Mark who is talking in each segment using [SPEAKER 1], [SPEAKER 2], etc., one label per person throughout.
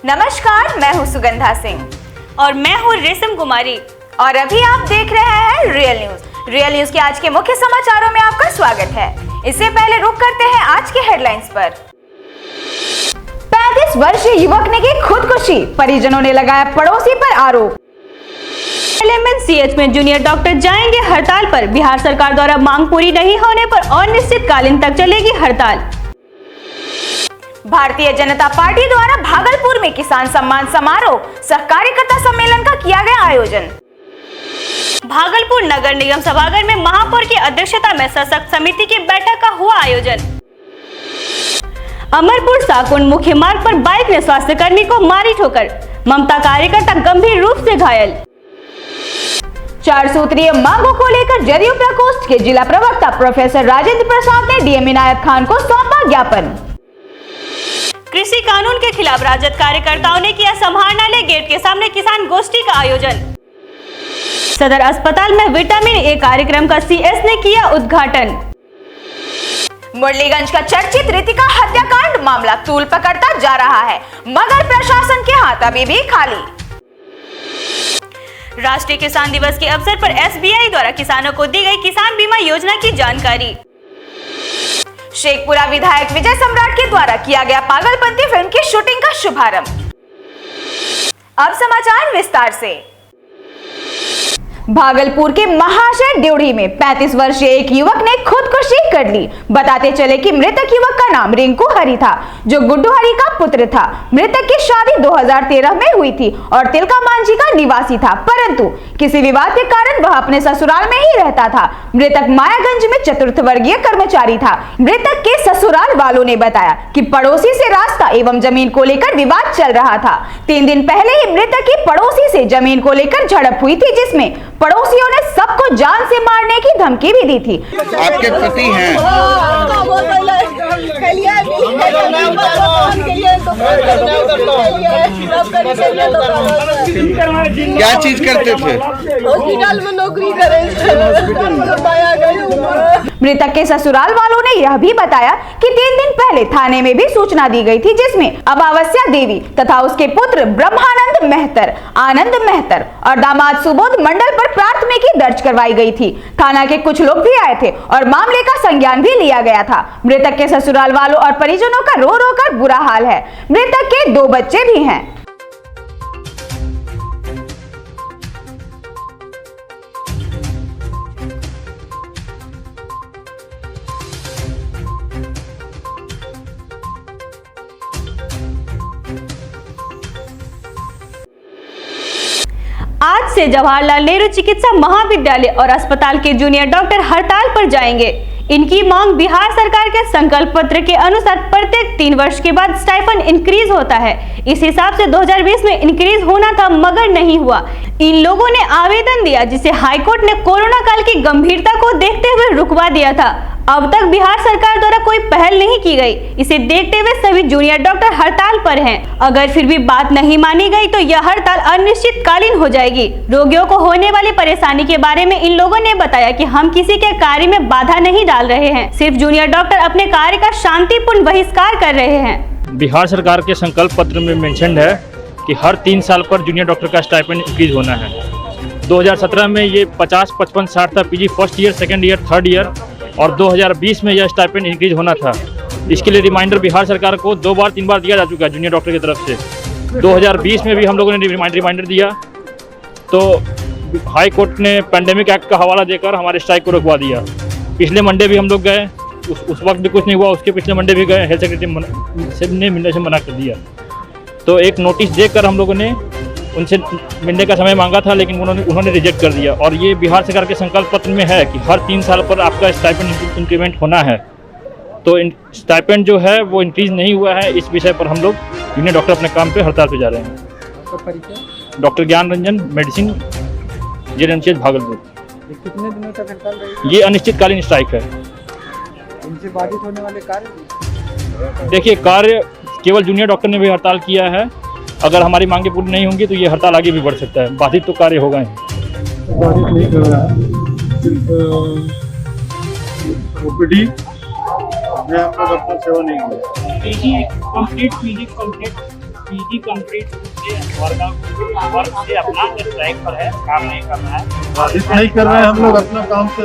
[SPEAKER 1] नमस्कार, मैं हूँ सुगंधा सिंह
[SPEAKER 2] और मैं हूँ रेशम कुमारी
[SPEAKER 1] और अभी आप देख रहे हैं रियल न्यूज। रियल न्यूज के आज के मुख्य समाचारों में आपका स्वागत है। इससे पहले रुक करते हैं आज के हेडलाइंस पर। 35 वर्षीय युवक ने की खुदकुशी, परिजनों ने लगाया पड़ोसी पर आरोप।
[SPEAKER 2] LMNCH में जूनियर डॉक्टर जाएंगे हड़ताल पर, बिहार सरकार द्वारा मांग पूरी नहीं होने पर अनिश्चितकालीन तक चलेगी हड़ताल।
[SPEAKER 1] भारतीय जनता पार्टी द्वारा भागलपुर में किसान सम्मान समारोह सह कार्यकर्ता सम्मेलन का किया गया आयोजन।
[SPEAKER 2] भागलपुर नगर निगम सभागार में महापौर की अध्यक्षता में सशक्त समिति की बैठक का हुआ आयोजन। अमरपुर साकुंड मुख्य मार्ग पर बाइक ने स्वास्थ्य कर्मी को मारी ठोकर, ममता कार्यकर्ता गंभीर रूप से घायल।
[SPEAKER 1] 4 सूत्रीय मांगों को लेकर जदयू प्रकोष्ठ के जिला प्रवक्ता प्रोफेसर राजेंद्र प्रसाद ने डीएम इनायत खान को सौंपा ज्ञापन।
[SPEAKER 2] कृषि कानून के खिलाफ राजद कार्यकर्ताओं ने किया समाहरणालय गेट के सामने किसान गोष्ठी का आयोजन। सदर अस्पताल में विटामिन ए कार्यक्रम का CS ने किया उद्घाटन।
[SPEAKER 1] मुरलीगंज का चर्चित रितिका हत्याकांड मामला तूल पकड़ता जा रहा है, मगर प्रशासन के हाथ अभी भी खाली।
[SPEAKER 2] राष्ट्रीय किसान दिवस के अवसर पर SBI द्वारा किसानों को दी गई किसान बीमा योजना की जानकारी।
[SPEAKER 1] शेखपुरा विधायक विजय सम्राट के द्वारा किया गया पागलपंती फिल्म की शूटिंग का शुभारंभ। अब समाचार विस्तार से। भागलपुर के महाशय ड्योढ़ी में 35 वर्षीय एक युवक ने खुदकुशी कर ली। बताते चले कि मृतक युवक का नाम रिंकू हरी था, जो गुड्डू हरी का पुत्र था। मृतक की शादी 2013 में हुई थी और तिलका मांझी का निवासी था, परंतु किसी विवाद के कारण वह अपने ससुराल में ही रहता था। मृतक मायागंज में चतुर्थ वर्गीय कर्मचारी था। मृतक के ससुराल वालों ने बताया कि पड़ोसी से रास्ता एवं जमीन को लेकर विवाद चल रहा था। 3 दिन पहले ही मृतक की पड़ोसी से जमीन को लेकर झड़प हुई थी, जिसमें पड़ोसियों ने सबको जान से मारने की धमकी भी दी थी।
[SPEAKER 3] आपके पति हैं? क्या चीज करते थे?
[SPEAKER 4] हॉस्पिटल में नौकरी करे।
[SPEAKER 1] मृतक के ससुराल वालों ने यह भी बताया कि 3 दिन पहले थाने में भी सूचना दी गई थी, जिसमें अमावस्या देवी तथा उसके पुत्र ब्रह्मानंद मेहतर, आनंद मेहतर और दामाद सुबोध मंडल पर प्राथमिकी दर्ज करवाई गई थी। थाना के कुछ लोग भी आए थे और मामले का संज्ञान भी लिया गया था। मृतक के ससुराल वालों और परिजनों का रो रो कर बुरा हाल है। मृतक के 2 बच्चे भी हैं।
[SPEAKER 2] आज से जवाहरलाल नेहरू चिकित्सा महाविद्यालय और अस्पताल के जूनियर डॉक्टर हड़ताल पर जाएंगे। इनकी मांग बिहार सरकार के संकल्प पत्र के अनुसार प्रत्येक 3 वर्ष के बाद स्टाइपेंड इंक्रीज होता है। इस हिसाब से 2020 में इंक्रीज होना था, मगर नहीं हुआ। इन लोगों ने आवेदन दिया, जिसे हाईकोर्ट ने कोरोना काल की गंभीरता को देखते हुए रुकवा दिया था। अब तक बिहार सरकार द्वारा कोई पहल नहीं की गई। इसे देखते हुए सभी जूनियर डॉक्टर हड़ताल पर हैं। अगर फिर भी बात नहीं मानी गई तो यह हड़ताल अनिश्चितकालीन हो जाएगी। रोगियों को होने वाली परेशानी के बारे में इन लोगों ने बताया कि हम किसी के कार्य में बाधा नहीं डाल रहे हैं, सिर्फ जूनियर डॉक्टर अपने कार्य का शांतिपूर्ण बहिष्कार कर रहे हैं।
[SPEAKER 5] बिहार सरकार के संकल्प पत्र में मेंशन है कि हर 3 साल पर जूनियर डॉक्टर का स्टाइपेंड इंक्रीज होना है। 2017 में ये 50, 55, 60 था, PG first year, second year, third year, और 2020 में यह स्टाइपेंड इंक्रीज होना था। इसके लिए रिमाइंडर बिहार सरकार को 2 बार 3 बार दिया जा चुका है जूनियर डॉक्टर की तरफ से। 2020 में भी हम लोगों ने रिमाइंडर दिया, तो हाई कोर्ट ने पैंडेमिक एक्ट का हवाला देकर हमारे स्ट्राइक को रुकवा दिया। पिछले मंडे भी हम लोग गए, उस वक्त भी कुछ नहीं हुआ। उसके पिछले मंडे भी गए, हेल्थ सेक्रेटरी ने मिलने से मना कर दिया। तो एक नोटिस देकर हम लोगों ने उनसे मिलने का समय मांगा था, लेकिन उन्होंने रिजेक्ट कर दिया। और ये बिहार सरकार के संकल्प पत्र में है कि हर 3 साल पर आपका स्टाइपेंड इंक्रीमेंट होना है। तो स्टाइपेंड जो है वो इंक्रीज नहीं हुआ है। इस विषय पर हम लोग जूनियर डॉक्टर अपने काम पे हड़ताल पे जा रहे हैं। डॉक्टर ज्ञान रंजन, मेडिसिन, JNMCH भागलपुर।
[SPEAKER 6] कितने दिनों तक हड़ताल रहेगी?
[SPEAKER 5] ये अनिश्चितकालीन स्ट्राइक है।
[SPEAKER 6] इनसे बाधित होने वाले कार्य?
[SPEAKER 5] देखिए, कार्य केवल जूनियर डॉक्टर ने भी हड़ताल किया है। अगर हमारी मांगे पूरी नहीं होंगी तो ये हड़ताल आगे भी बढ़ सकता है। बाधित तो कार्य होगा ही।
[SPEAKER 6] बाधित नहीं कर रहा है
[SPEAKER 3] OPD में आपका डॉक्टर सेवा नहीं किया।
[SPEAKER 7] PG complete
[SPEAKER 5] PG complete work से अपना स्ट्राइक पर है, काम नहीं कर रहा है।
[SPEAKER 7] बाधित नहीं कर रहे हैं हम लोग अपना काम से।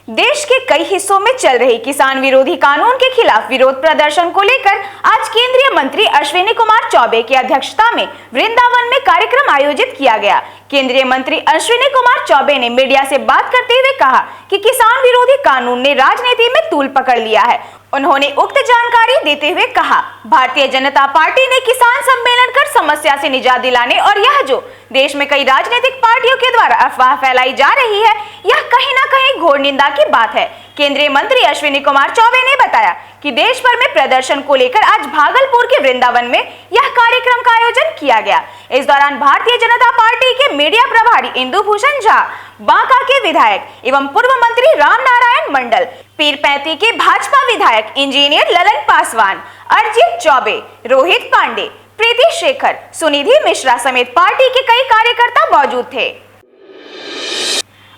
[SPEAKER 1] देश के कई हिस्सों में चल रही किसान विरोधी कानून के खिलाफ विरोध प्रदर्शन को लेकर आज केंद्रीय मंत्री अश्विनी कुमार चौबे की अध्यक्षता में वृंदावन में कार्यक्रम आयोजित किया गया। केंद्रीय मंत्री अश्विनी कुमार चौबे ने मीडिया से बात करते हुए कहा कि किसान विरोधी कानून ने राजनीति में तूल पकड़ लिया है। उन्होंने उक्त जानकारी देते हुए कहा, भारतीय जनता पार्टी ने किसान सम्मेलन कर समस्या से निजात दिलाने और यह जो देश में कई राजनीतिक पार्टियों के द्वारा अफवाह फैलाई जा रही है, यह कहीं न कहीं घोर निंदा की बात है। केंद्रीय मंत्री अश्विनी कुमार चौबे ने बताया कि देश भर में प्रदर्शन को लेकर आज भागलपुर के वृंदावन में यह कार्यक्रम का आयोजन किया गया। इस दौरान भारतीय जनता पार्टी के मीडिया प्रभारी इंदु भूषण झा, बांका के विधायक एवं पूर्व मंत्री राम नारायण मंडल, पीरपैंती के भाजपा विधायक इंजीनियर ललन पासवान, अरिजीत चौबे, रोहित पांडे, प्रीति शेखर, सुनिधि मिश्रा समेत पार्टी के कई कार्यकर्ता मौजूद थे।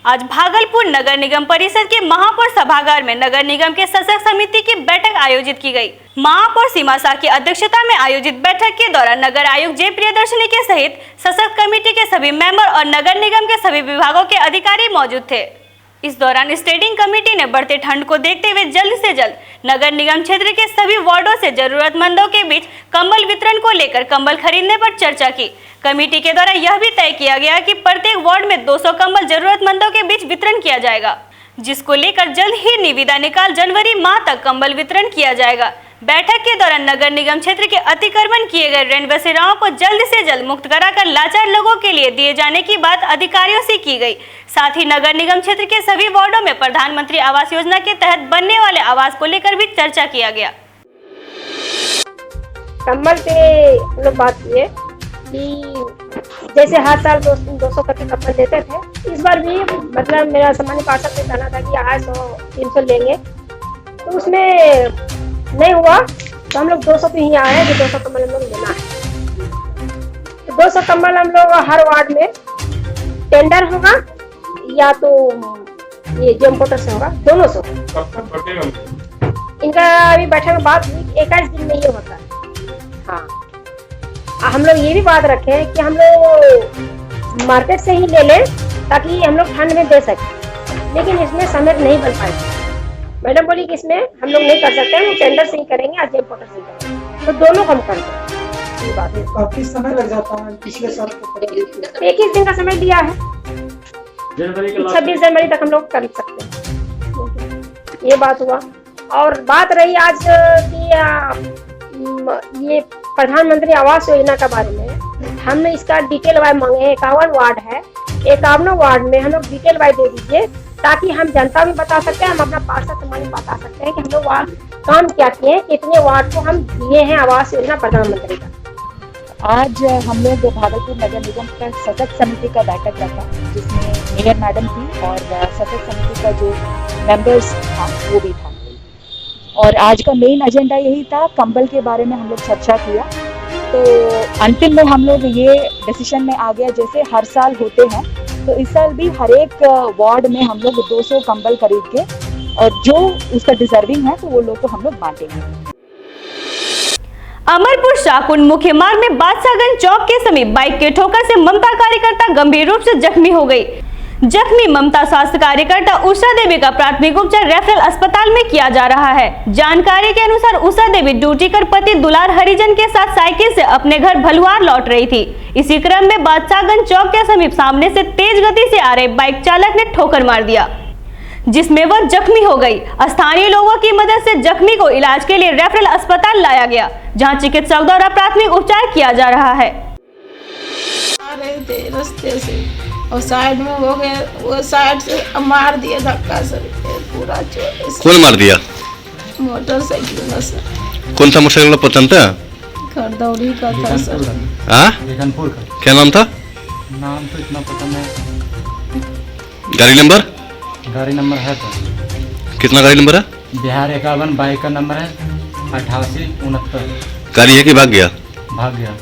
[SPEAKER 2] आज भागलपुर नगर निगम परिषद के महापौर सभागार में नगर निगम के शासक समिति की बैठक आयोजित की गई। महापौर सीमा शाह की अध्यक्षता में आयोजित बैठक के दौरान नगर आयुक्त जय प्रियदर्शनी के सहित शासक कमेटी के सभी मेंबर और नगर निगम के सभी विभागों के अधिकारी मौजूद थे। इस दौरान स्टैंडिंग कमेटी ने बढ़ते ठंड को देखते हुए जल्द से जल्द नगर निगम क्षेत्र के सभी वार्डों से जरूरतमंदों के बीच कंबल वितरण को लेकर कंबल खरीदने पर चर्चा की। कमेटी के द्वारा यह भी तय किया गया कि प्रत्येक वार्ड में 200 कंबल जरूरतमंदों के बीच वितरण किया जाएगा, जिसको लेकर जल्द ही निविदा निकाल जनवरी माह तक कंबल वितरण किया जाएगा। बैठक के दौरान नगर निगम क्षेत्र के अतिक्रमण किए गए ऋण बसेराओं को जल्द से जल्द मुक्त कराकर लाचार लोगों के लिए दिए जाने की बात अधिकारियों से की गई। साथ ही नगर निगम क्षेत्र के सभी वार्डों में प्रधानमंत्री आवास योजना के तहत बनने वाले आवास को लेकर भी चर्चा किया गया।
[SPEAKER 8] कंबल पे हम लोग बात किए कि जैसे हर साल 200 करके कंबल देते थे, इस बार भी मतलब मेरा सामान्य पार्षद ने कहना था कि आज 300 लेंगे, तो उसमें नहीं हुआ तो हम लोग 200 पे ही आए हैं कि 200 कंबल हम लोग लेना है। तो 200 कंबल हम लोग हर वार्ड में टेंडर होगा या तो ये जेम पोर्टर से होगा, दोनों से। इनका अभी बैठक में बात हुई 21 दिन में ये होता है। हाँ, हम लोग ये भी बात रखे कि हम लोग मार्केट से ही ले लें ताकि हम लोग ठंड में दे सकें, लेकिन इसमें समय नहीं बन पाएगा। मैडम बोली कि इसमें हम लोग नहीं कर सकते, हम टेंडर से ही करेंगे या जेम पोर्टर से ही करेंगे, तो दोनों हम करेंगे। ये बात है।
[SPEAKER 6] काफी समय लग जाता है, पिछले साल तो
[SPEAKER 8] 21 दिन का समय दिया है, 26 जनवरी तक हम लोग कर सकते हैं। ये बात हुआ। और बात रही आज कि ये प्रधानमंत्री आवास योजना के बारे में, हमने इसका डिटेल वाइज मांगे। 51 वार्ड है, 51 वार्ड में हम लोग डिटेल वाइज दे दीजिए ताकि हम जनता भी बता सकते हैं, हम अपना पार्षद सम्मान बता सकते हैं कि हम लोग वार्ड काम क्या किए, कितने वार्ड को हम दिए हैं आवास योजना प्रधानमंत्री का।
[SPEAKER 9] आज हम लोग भागलपुर नगर निगम का सशक्त समिति का बैठक रखा, जिसमें मेयर मैडम थी और सशक्त समिति का जो मेंबर्स था वो भी था। और आज का मेन एजेंडा यही था, कंबल के बारे में हम लोग चर्चा किया। तो अंतिम में हम लोग ये डिसीजन में आ गया, जैसे हर साल होते हैं तो इस साल भी हर एक वार्ड में हम लोग 200 कंबल खरीद के और जो उसका डिजर्विंग है तो वो लोग को हम लोग बांटेंगे।
[SPEAKER 2] अमरपुर शाहकुंड मुख्य मार्ग में बादशाहगंज चौक के समीप बाइक के ठोकर से ममता कार्यकर्ता गंभीर रूप से जख्मी हो गई। जख्मी ममता स्वास्थ्य कार्यकर्ता उषा देवी का प्राथमिक उपचार रेफरल अस्पताल में किया जा रहा है। जानकारी के अनुसार उषा देवी ड्यूटी कर पति दुलार हरिजन के साथ साइकिल से अपने घर भलुआर लौट रही थी। इसी क्रम में बादशाहगंज चौक के समीप सामने से तेज गति से आ रहे बाइक चालक ने ठोकर मार दिया, जिसमें वह जख्मी हो गई। स्थानीय लोगों की मदद से जख्मी को इलाज के लिए रेफरल अस्पताल लाया गया, जहां चिकित्सक द्वारा प्राथमिक उपचार किया जा रहा है।
[SPEAKER 4] आ रहे थे रास्ते से और साइड में हो गए, वो साइड से मार दिया धक्का से पूरा चोट।
[SPEAKER 3] कौन मार दिया?
[SPEAKER 4] मोटरसाइकिल में से।
[SPEAKER 3] कौन सा मोटरसाइकिल पता था?
[SPEAKER 4] खरदौड़ी का था सर।
[SPEAKER 3] हाँ,
[SPEAKER 6] बेगनपुर का।
[SPEAKER 3] क्या नाम था?
[SPEAKER 6] नाम तो इतना पता नहीं।
[SPEAKER 3] गाड़ी नंबर?
[SPEAKER 6] गाड़ी नंबर है तो
[SPEAKER 3] कितना गाड़ी नंबर है?
[SPEAKER 6] बिहार 51 बाइक का नंबर है 8869।
[SPEAKER 3] गाड़ी है कि भाग गया?
[SPEAKER 6] भाग गया।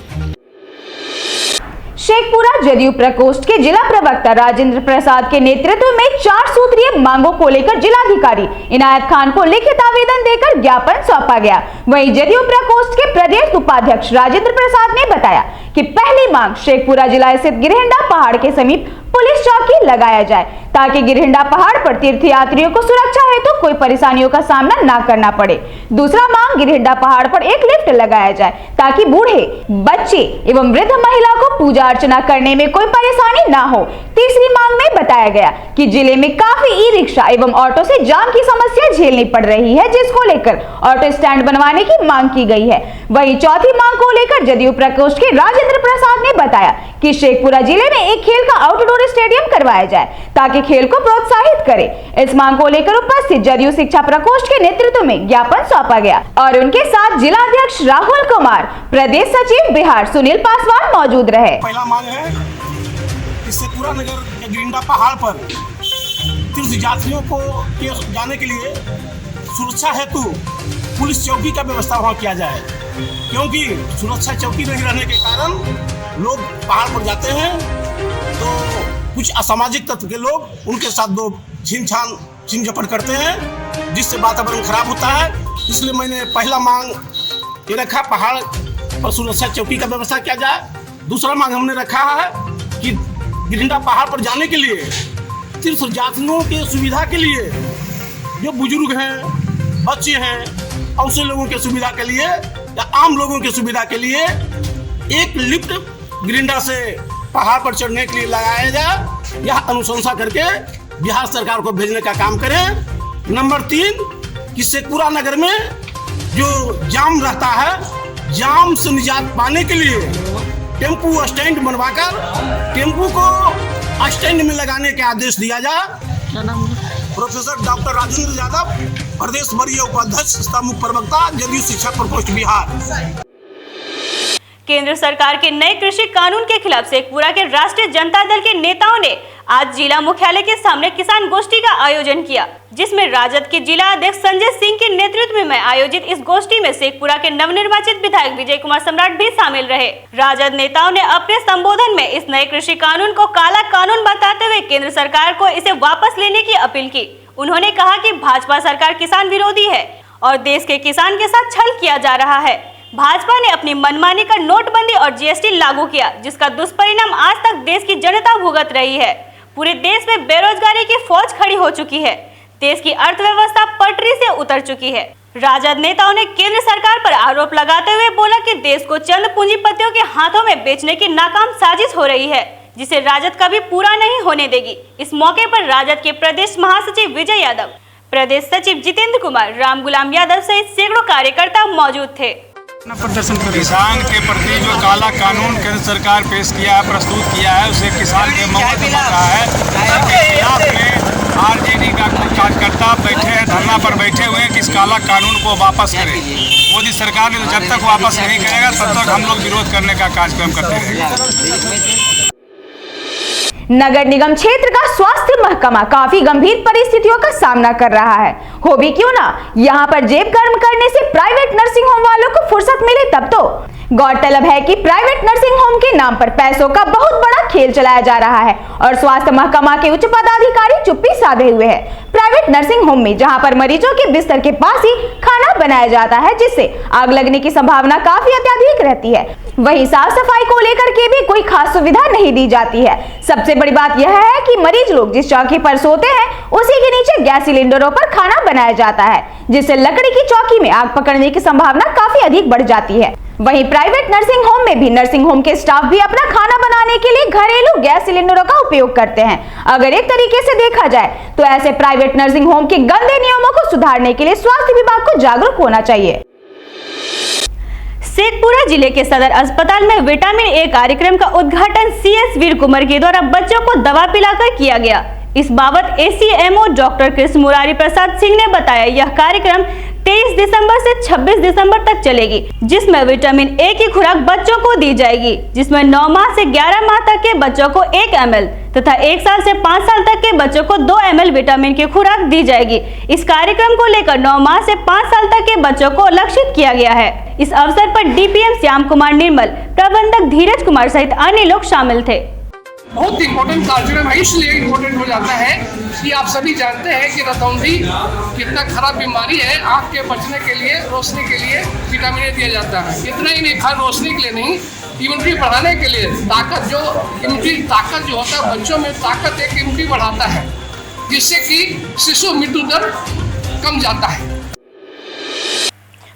[SPEAKER 1] शेखपुरा जदयू प्रकोष्ठ के जिला प्रवक्ता राजेंद्र प्रसाद के नेतृत्व में 4 सूत्रीय मांगों को लेकर जिलाधिकारी इनायत खान को लिखित आवेदन देकर ज्ञापन सौंपा गया। वहीं जदयू प्रकोष्ठ के प्रदेश उपाध्यक्ष राजेंद्र प्रसाद ने बताया कि पहली मांग शेखपुरा जिला स्थित गिरहिंडा पहाड़ के समीप पुलिस चौकी लगाया जाए ताकि गिरहिंडा पहाड़ पर तीर्थयात्रियों को सुरक्षा हेतु कोई परेशानियों का सामना न करना पड़े। दूसरा मांग गिरहिंडा पहाड़ पर एक लिफ्ट लगाया जाए ताकि बूढ़े, बच्चे एवं वृद्ध महिला को पूजा अर्चना करने में कोई परेशानी न हो। तीसरी मांग में बताया गया कि जिले में काफी ई रिक्शा एवं ऑटो से जाम की समस्या झेलनी पड़ रही है, जिसको लेकर ऑटो स्टैंड बनवाने की मांग की गई है। वहीं चौथी मांग को लेकर जदयू प्रकोष्ठ के राजेंद्र प्रसाद ने बताया कि शेखपुरा जिले में एक खेल का आउटडोर स्टेडियम करवाया जाए ताकि खेल को प्रोत्साहित करे। इस मांग को लेकर उपस्थित जदयू शिक्षा प्रकोष्ठ के नेतृत्व में ज्ञापन सौंपा गया और उनके साथ जिला अध्यक्ष राहुल कुमार, प्रदेश सचिव बिहार सुनील पासवान मौजूद रहे।
[SPEAKER 10] पहला मांग है कि शेखपुरा नगर के गिरहिंडा पहाड़ पर तीर्थ यात्रियों को जाने के लिए सुरक्षा हेतु पुलिस चौकी का व्यवस्था वहाँ किया जाए, क्योंकि सुरक्षा चौकी नहीं रहने के कारण लोग पहाड़ पर जाते हैं तो कुछ असामाजिक तत्व के लोग उनके साथ दो छीन झपट करते हैं, जिससे वातावरण खराब होता है। इसलिए मैंने पहला मांग ये रखा, पहाड़ पर सुरक्षा चौकी का व्यवस्था किया जाए। दूसरा मांग हमने रखा है कि गिरहिंडा पहाड़ पर जाने के लिए तीर्थ यात्रियों के सुविधा के लिए जो बुजुर्ग हैं, बच्चे हैं, ऐसे लोगों के सुविधा के लिए या आम लोगों की सुविधा के लिए एक लिफ्ट गिरहिंडा से पहाड़ पर चढ़ने के लिए लगाया जाए। यह अनुशंसा करके बिहार सरकार को भेजने का काम करें। नंबर 3 कि शेखपुरा नगर में जो जाम रहता है, जाम से निजात पाने के लिए टेम्पू स्टैंड बनवाकर टेम्पू को स्टैंड में लगाने के आदेश दिया जाए। प्रोफेसर डॉक्टर राजेंद्र यादव, प्रदेश वरीय उपाध्यक्ष सह मुख्य प्रवक्ता जदयू शिक्षा प्रकोष्ठ बिहार।
[SPEAKER 2] केंद्र सरकार के नए कृषि कानून के खिलाफ शेखपुरा के राष्ट्रीय जनता दल के नेताओं ने आज जिला मुख्यालय के सामने किसान गोष्ठी का आयोजन किया, जिसमें राजद के जिला अध्यक्ष संजय सिंह के नेतृत्व में आयोजित इस गोष्ठी में शेखपुरा के नवनिर्वाचित विधायक विजय कुमार सम्राट भी शामिल रहे। राजद नेताओं ने अपने संबोधन में इस नए कृषि कानून को काला कानून बताते हुए केंद्र सरकार को इसे वापस लेने की अपील की। उन्होंने कहा कि भाजपा सरकार किसान विरोधी है और देश के किसान के साथ छल किया जा रहा है। भाजपा ने अपनी मनमानी का नोटबंदी और जीएसटी लागू किया, जिसका दुष्परिणाम आज तक देश की जनता भुगत रही है। पूरे देश में बेरोजगारी की फौज खड़ी हो चुकी है, देश की अर्थव्यवस्था पटरी से उतर चुकी है। राजद नेताओं ने केंद्र सरकार पर आरोप लगाते हुए बोला कि देश को चंद पूंजीपतियों के हाथों में बेचने की नाकाम साजिश हो रही है, जिसे राजद कभी पूरा नहीं होने देगी। इस मौके पर राजद के प्रदेश महासचिव विजय यादव, प्रदेश सचिव जितेंद्र कुमार, राम गुलाम यादव सहित सैकड़ों कार्यकर्ता मौजूद थे।
[SPEAKER 10] किसान के प्रति जो काला कानून केंद्र सरकार पेश किया है, प्रस्तुत किया है, उसे किसान के मौत हो रहा है। उसके खिलाफ में आरजेडी का कुछ कार्यकर्ता बैठे हैं, धरना पर बैठे हुए हैं कि इस काला कानून को वापस करें। मोदी सरकार ने जब तक वापस नहीं करेगा तब तक हम लोग विरोध करने का कार्यक्रम करते रहेंगे।
[SPEAKER 1] नगर निगम क्षेत्र का स्वास्थ्य महकमा काफी गंभीर परिस्थितियों का सामना कर रहा है। हो भी क्यों ना, यहाँ पर जेब गर्म करने से प्राइवेट नर्सिंग होम वालों को फुर्सत मिले तब तो। गौरतलब है कि प्राइवेट नर्सिंग होम के नाम पर पैसों का बहुत बड़ा खेल चलाया जा रहा है और स्वास्थ्य महकमा के उच्च पदाधिकारी चुप्पी साधे हुए हैं। प्राइवेट नर्सिंग होम में जहां पर मरीजों के बिस्तर के पास ही खाना बनाया जाता है, जिससे आग लगने की संभावना काफी अत्यधिक रहती है। वहीं साफ सफाई को लेकर के भी कोई खास सुविधा नहीं दी जाती है। सबसे बड़ी बात यह है कि मरीज लोग जिस चौकी पर सोते हैं उसी के नीचे गैस सिलेंडरों पर खाना बनाया जाता है, जिससे लकड़ी की चौकी में आग पकड़ने की संभावना काफी अधिक बढ़ जाती है। वहीं प्राइवेट नर्सिंग होम में भी नर्सिंग होम के स्टाफ भी अपना खाना बनाने के लिए घरेलू गैस सिलेंडरों का उपयोग करते हैं। अगर एक तरीके से देखा जाए तो ऐसे प्राइवेट नर्सिंग होम के गंदे नियमों को सुधारने के लिए स्वास्थ्य विभाग को जागरूक होना चाहिए।
[SPEAKER 2] शेखपुरा जिले के सदर अस्पताल में विटामिन ए कार्यक्रम का उद्घाटन सीएस वीर कुमार के द्वारा बच्चों को दवा पिलाकर किया गया। इस बाबत एसीएमओ डॉक्टर कृष्ण मुरारी प्रसाद सिंह ने बताया, यह कार्यक्रम 23 दिसंबर से 26 दिसंबर तक चलेगी, जिसमें विटामिन ए की खुराक बच्चों को दी जाएगी, जिसमें 9 माह से 11 माह तक के बच्चों को 1 ml तथा 1 साल से 5 साल तक के बच्चों को 2 ml विटामिन की खुराक दी जाएगी। इस कार्यक्रम को लेकर 9 माह से 5 साल तक के बच्चों को लक्षित किया गया है। इस अवसर पर डीपीएम श्याम कुमार निर्मल, प्रबंधक धीरज कुमार सहित अन्य लोग शामिल थे।
[SPEAKER 11] बहुत इम्पोर्टेंट कार्यक्रम है, इसलिए इम्पोर्टेंट हो जाता है कि आप सभी जानते हैं कि रतौंधी कितना खराब बीमारी है। आँख के बचने के लिए, रोशनी के लिए विटामिन ए दिया जाता है। इतना ही नहीं, खाली रोशनी के लिए नहीं, इम्यूनिटी बढ़ाने के लिए, ताकत जो होता है बच्चों में, ताकत एक इम्यूनिटी बढ़ाता है, जिससे कि शिशु मृत्यु दर कम जाता है।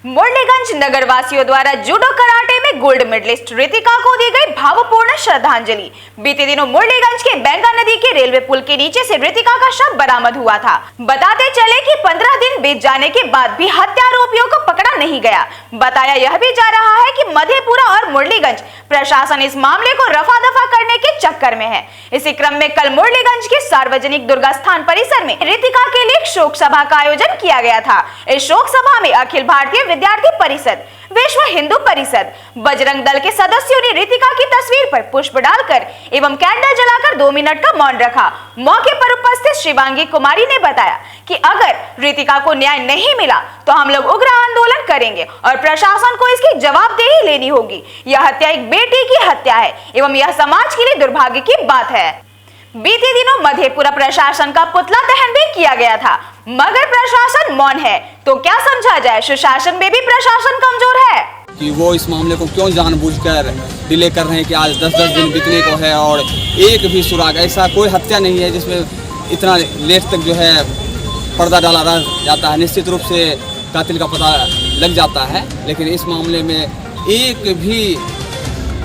[SPEAKER 1] मुरलीगंज नगर वासियों द्वारा जूडो कराटे में गोल्ड मेडलिस्ट रितिका को दी गई भावपूर्ण श्रद्धांजलि। बीते दिनों मुरलीगंज के बैंगा नदी के रेलवे पुल के नीचे से रितिका का शव बरामद हुआ था। बताते चले कि 15 दिन बीत जाने के बाद भी हत्यारोपियों को पकड़ा नहीं गया। बताया यह भी जा रहा है कि मधेपुरा और मुरलीगंज प्रशासन इस मामले को रफा दफा करने के चक्कर में है। इसी क्रम में कल मुरलीगंज के सार्वजनिक दुर्गा स्थान परिसर में रितिका के लिए शोक सभा का आयोजन किया गया था। इस शोक सभा में अखिल भारतीय विद्यार्थी परिषद, विश्व हिंदू परिषद, बजरंग दल के सदस्यों ने रितिका की तस्वीर पर पुष्प डालकर एवं कैंडल जलाकर 2 मिनट का मौन रखा। मौके पर उपस्थित शिवांगी कुमारी ने बताया कि अगर रितिका को न्याय नहीं मिला तो हम लोग उग्र आंदोलन करेंगे और प्रशासन को इसकी जवाबदेही लेनी होगी। यह हत्या एक बेटी की हत्या है एवं यह समाज के लिए दुर्भाग्य की बात है। बीते दिनों मधेपुरा प्रशासन का पुतला दहन भी किया गया था, मगर प्रशासन मौन है, तो क्या समझा जाए? सुशासन में भी प्रशासन कमजोर है
[SPEAKER 12] कि वो इस मामले को क्यों जानबूझकर डिले कर रहे हैं कि आज 10-10 दिन बीतने को है और एक भी सुराग, ऐसा कोई हत्या नहीं है जिसमें इतना लेट तक जो है पर्दा डाला रह जाता है। निश्चित रूप से कातिल का पता लग जाता है, लेकिन इस मामले में एक भी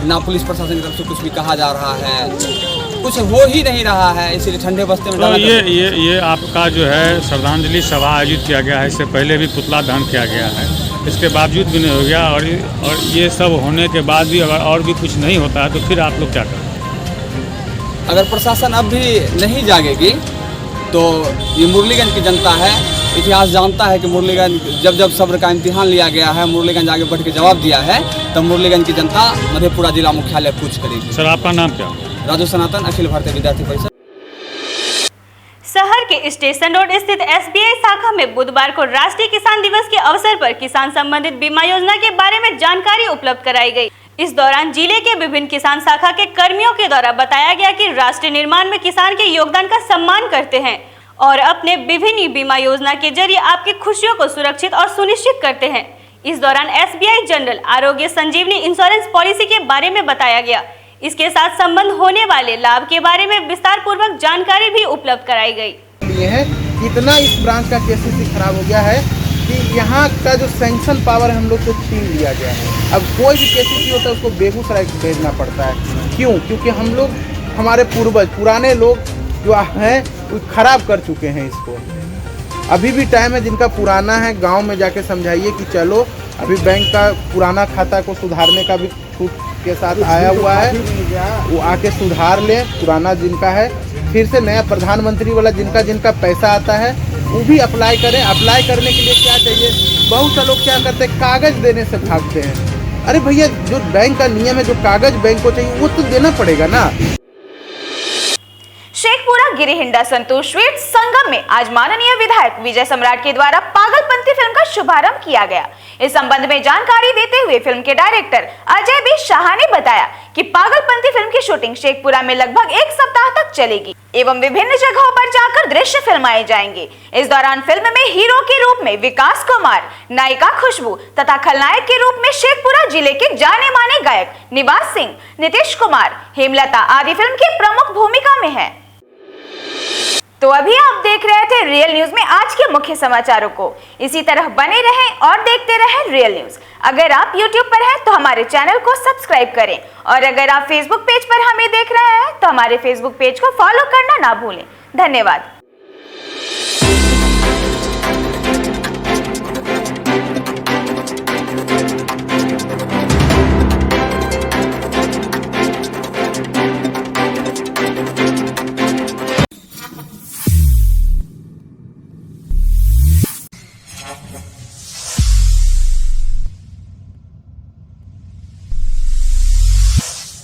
[SPEAKER 12] ना पुलिस प्रशासन की तरफ से कुछ भी कहा जा रहा है, कुछ हो ही नहीं रहा है। इसलिए ठंडे बस्ते में
[SPEAKER 5] तो ये आपका जो है श्रद्धांजलि सभा आयोजित किया गया है। इससे पहले भी पुतला दहन किया गया है, इसके बावजूद भी नहीं हो गया और ये सब होने के बाद भी अगर और भी कुछ नहीं होता है तो फिर आप लोग क्या करें?
[SPEAKER 12] अगर प्रशासन अब भी नहीं जागेगी तो ये मुरलीगंज की जनता है, इतिहास जानता है कि मुरलीगंज जब सब्र का इम्तिहान लिया गया है, मुरलीगंज आगे बढ़ के जवाब दिया है, तब मुरलीगंज की जनता मधेपुरा जिला मुख्यालय कूच करेगी।
[SPEAKER 5] सर आपका नाम क्या?
[SPEAKER 12] राजू सनातन, अखिल भारतीय विद्यार्थी परिषद।
[SPEAKER 2] शहर के स्टेशन रोड स्थित एसबीआई शाखा में बुधवार को राष्ट्रीय किसान दिवस के अवसर पर किसान संबंधित बीमा योजना के बारे में जानकारी उपलब्ध कराई गई। इस दौरान जिले के विभिन्न किसान शाखा के कर्मियों के द्वारा बताया गया कि राष्ट्र निर्माण में किसान के योगदान का सम्मान करते हैं और अपने विभिन्न बीमा योजना के जरिए आपकी खुशियों को सुरक्षित और सुनिश्चित करते हैं। इस दौरान एसबीआई जनरल आरोग्य संजीवनी इंश्योरेंस पॉलिसी के बारे में बताया गया। इसके साथ संबंध होने वाले लाभ के बारे में विस्तार पूर्वक जानकारी भी उपलब्ध कराई गई।
[SPEAKER 13] इतना इस ब्रांच का केसीसी खराब हो गया है कि यहाँ का जो सैंक्शन पावर है हम लोग को छीन लिया गया है। अब कोई भी केसीसी होता है उसको बेगूसराय भेजना पड़ता है। क्यों? क्योंकि हम लोग, हमारे पूर्वज, पुराने लोग जो हैं वो खराब कर चुके हैं इसको। अभी भी टाइम है, जिनका पुराना है गांव में जाके समझाइए कि चलो अभी बैंक का पुराना खाता को सुधारने का भी छूट के साथ आया हुआ है, वो आके सुधार लें। पुराना जिनका है, फिर से नया प्रधानमंत्री वाला जिनका पैसा आता है वो भी अप्लाई करें। अप्लाई करने के लिए क्या चाहिए? बहुत से लोग क्या करते हैं, कागज देने से भागते हैं। अरे भैया, जो बैंक का नियम है, जो कागज बैंक को चाहिए वो तो देना पड़ेगा ना।
[SPEAKER 1] शेखपुरा गिरिहिंडा संतोष स्वीट्स संगम में आज माननीय विधायक विजय सम्राट के द्वारा पागलपंती फिल्म का शुभारंभ किया गया। इस संबंध में जानकारी देते हुए फिल्म के डायरेक्टर अजय बी शाह ने बताया कि पागलपंती फिल्म की शूटिंग शेखपुरा में लगभग 1 सप्ताह तक चलेगी एवं विभिन्न जगहों पर जाकर दृश्य फिल्माए जाएंगे। इस दौरान फिल्म में हीरो के रूप में विकास कुमार, नायिका खुशबू तथा खलनायक के रूप में शेखपुरा जिले के जाने माने गायक निवास सिंह, नीतीश कुमार, हेमलता आदि फिल्म की प्रमुख भूमिका में है। तो अभी आप देख रहे थे रियल न्यूज में आज के मुख्य समाचारों को। इसी तरह बने रहें और देखते रहें रियल न्यूज। अगर आप YouTube पर हैं तो हमारे चैनल को सब्सक्राइब करें और अगर आप Facebook पेज पर हमें देख रहे हैं तो हमारे Facebook पेज को फॉलो करना ना भूलें। धन्यवाद।